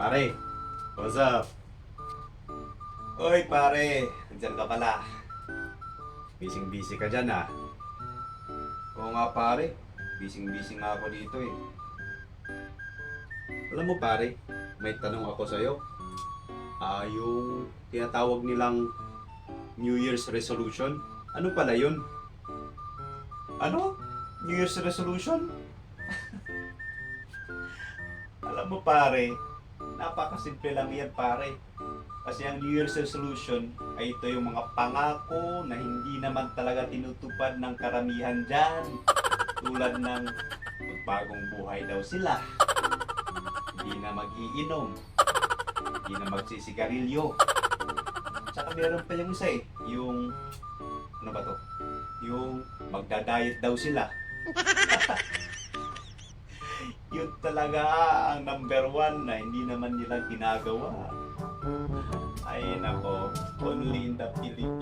Pare, what's up? Oy pare, andyan ka pala. Busy-busy ka dyan ah. Oo nga pare, busy nga ako dito eh. Alam mo pare, may tanong ako sa'yo. Yung tinatawag nilang New Year's resolution, ano pala yun? Ano? New Year's resolution? Alam mo pare, napakasimple lang yan pare. Kasi ang New Year's resolution ay ito yung mga pangako na hindi naman talaga tinutupad ng karamihan dyan. Tulad ng magbagong buhay daw sila. Hindi na mag-iinom. Hindi na magsisigarilyo. Tsaka meron pa yung isa eh. Yung, ano ba to? Yung magda-diet daw sila. Yun talaga ang number one na hindi naman nila ginagawa. Ay nako, only in the Philippines.